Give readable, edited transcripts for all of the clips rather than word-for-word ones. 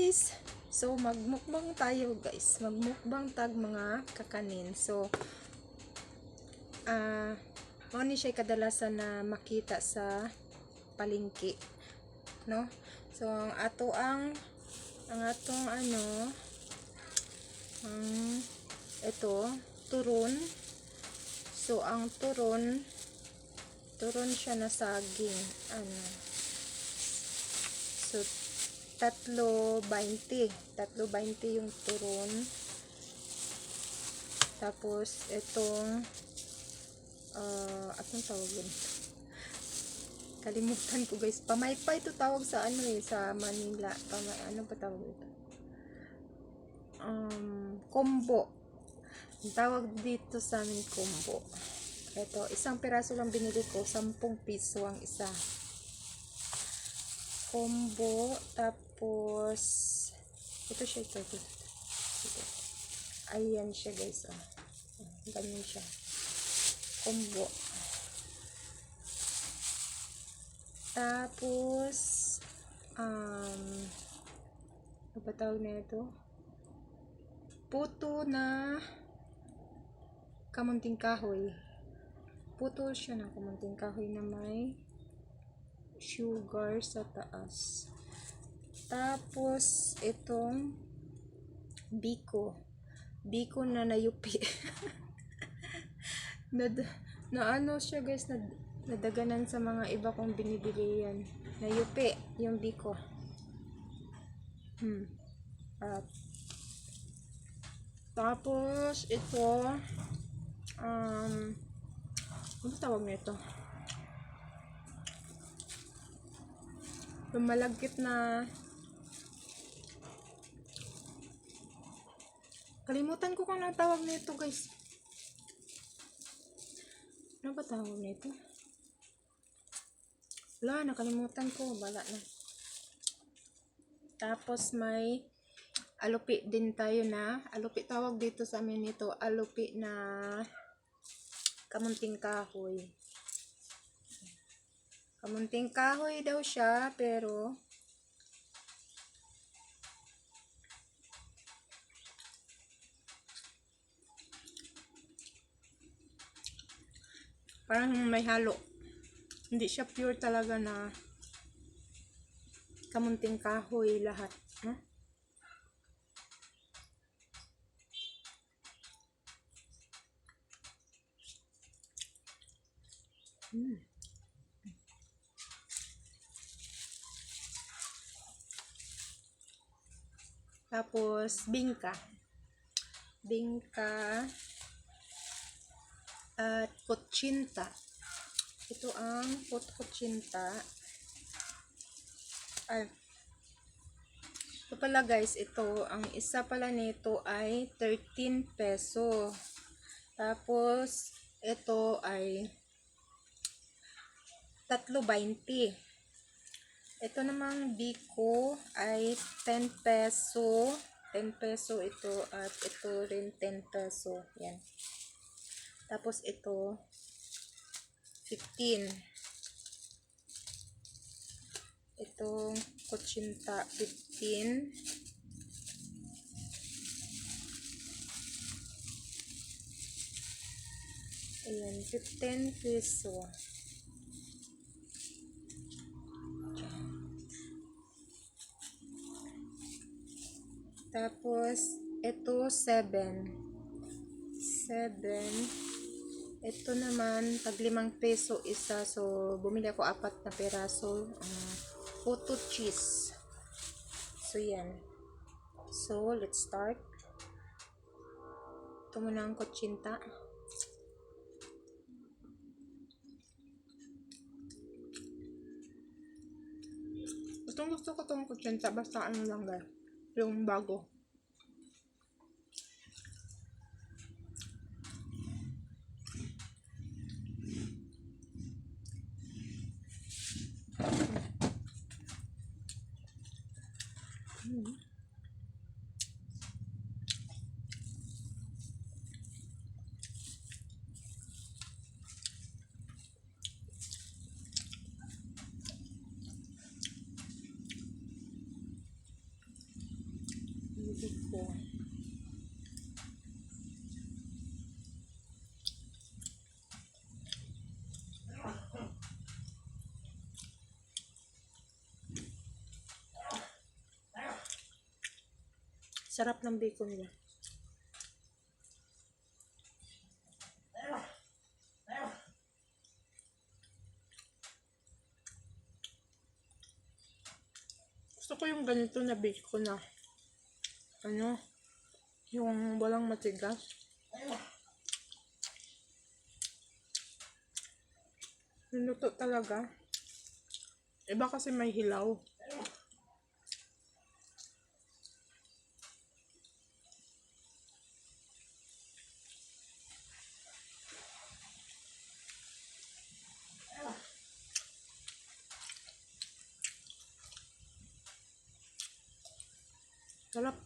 guys! So magmukbang tayo guys. Magmukbang tag mga kakanin. So mao ni siya kadalasan na makita sa palengke, no? So ang atong ito turon. So ang turon siya na saging so 3.20 yung turon. Tapos itong atong tawag yun, kalimutan ko guys, pamaypay ito tawag sa sa Manila. Ano pa tawag ito? Combo ang tawag dito sa amin, combo. Ito, isang piraso lang binili ko, 10 piso ang isa. Combo. Tapos ito siya, ito. Ayan siya guys, ganyan siya, combo. Tapos ano ba tawag na ito? Puto na kamunting kahoy. Puto siya ng kamunting kahoy na may sugar sa taas. Tapos itong biko na nayupi. na ano siya guys, nadaganan sa mga iba kong binibili yan. Nayupi yung biko. Tapos ito ano tawag nito? Yung malagkit na, kalimutan ko kung ano tawag nito guys. Ano ba tawag nito? Wala, nakalimutan ko. Wala na. Tapos may alupi din tayo na. Alupi tawag dito sa amin nito. Alupi na kamunting kahoy. Kamunting kahoy daw siya, pero parang may halo. Hindi siya pure talaga na kamunting kahoy lahat. Tapos bingka at kutsinta. Ito ang kutsinta. Ito pala guys, ito ang isa pala nito ay 13 peso. Tapos ito ay 3.20. Ito namang biko ay 10 peso. 10 peso ito, at ito rin 10 peso. Yan. Tapos ito 15. Itong kutsinta 15. Ayan, 15 peso. Tapos ito 7. Ito naman tag 5 peso isa. So bumili ako 4 na peraso. Puto cheese. So yan. So let's start. Ito muna ang kutsinta. Gusto ko itong kutsinta, basta ano lang guys, yung bago. ko. Sarap ng bacon niya. Gusto ko yung ganito na bacon na ano, yung walang matigas. Niluto talaga. Iba kasi may hilaw. Sarap.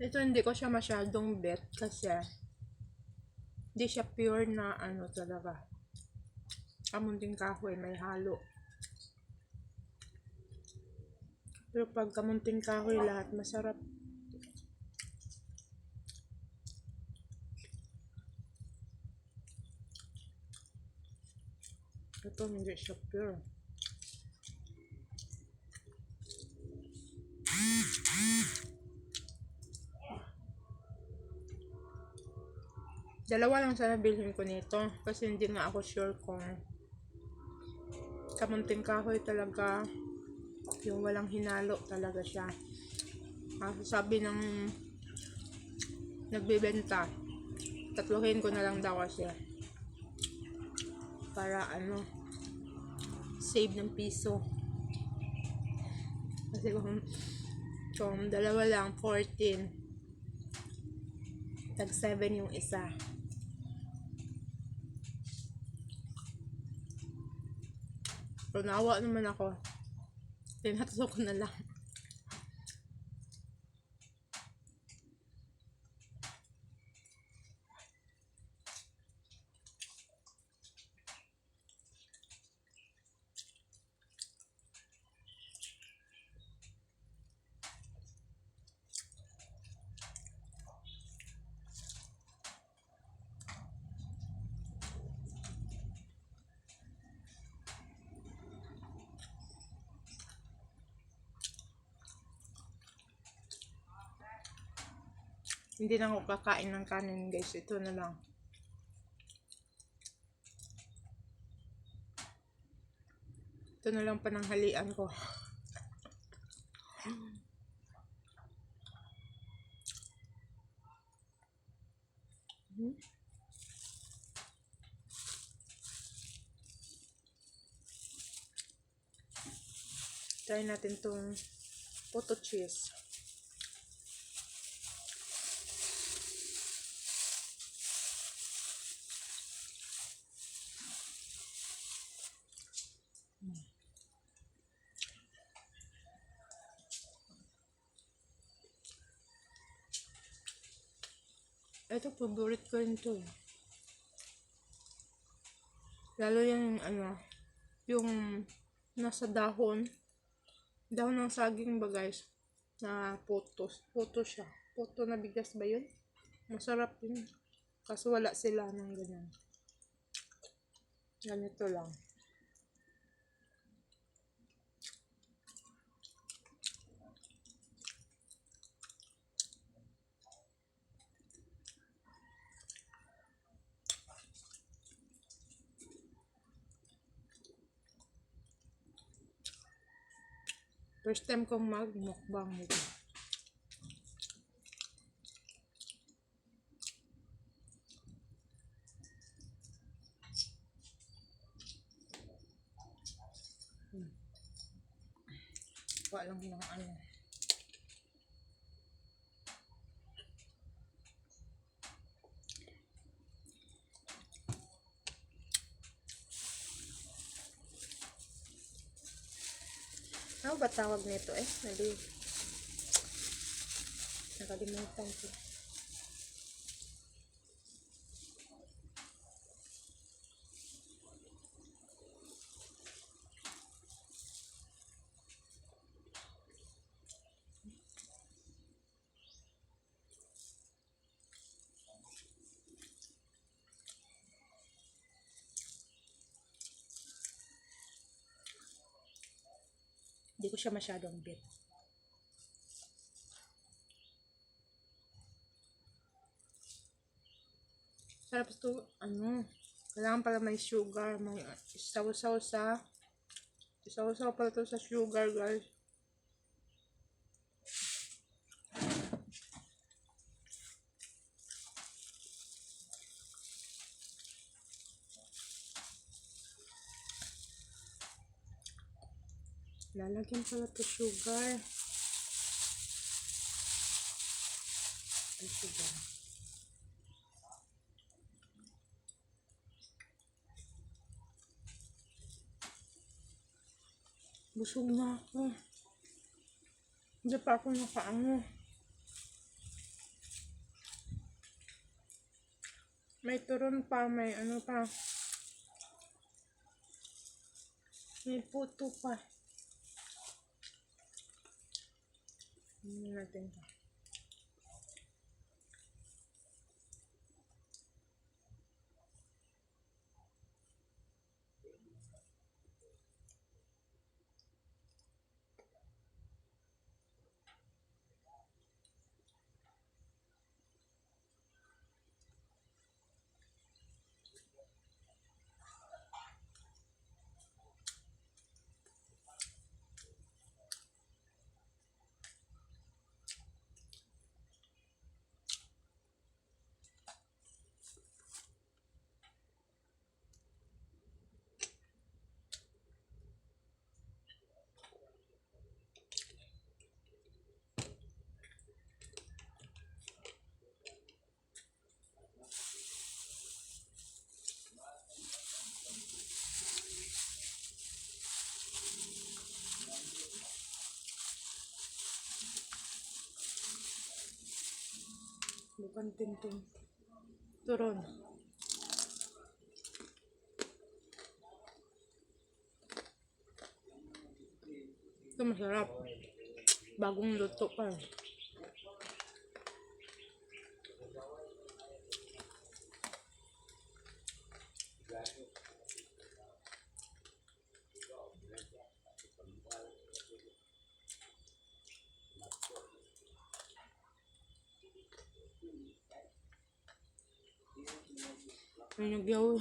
Ito hindi ko siya masyadong bet kasi hindi siya pure na ano talaga. Kamunting kahoy, may halo. Pero pag kamunting kahoy lahat masarap. Ito hindi siya pure. Dalawa lang sana bilhin ko nito kasi hindi nga ako sure kung kamunting kahoy talaga yung walang hinalo talaga siya. Sabi ng nagbebenta, tatluhin ko na lang daw kasi para ano, save ng piso. Kasi kung dalawa lang 14, tag 7 yung isa. Pero naawa naman ako. Tinato ko na lang. Hindi na ako kakain ng kanin guys. Ito na lang. Ito na lang pananghalian ko. Try natin tong potato cheese. Ito, favorite ko rin to. Lalo yung ano, yung nasa dahon ng saging ba guys, na poto siya. Poto na bigas ba yun? Masarap yun. Kaso wala sila ng ganyan. Ganito lang. First time kong mag-mukbang nito. Kuha lang ng ano. Ano ba tawag nito eh? Nakalimutan ko. Hindi ko siya masyadong bet. Sarap ito, ano, kailangan pala may sugar, may isaw-saw pala ito sa sugar, guys. Lalagyan pala ito sugar. Ay, sugar. Busog na ako. Hindi pa ako nakaano. May turon pa, may ano pa. May puto pa. Hindi natin pa. Bukan tintin. Turon. Ito masarap. Bagong luto pa. May nagyaw.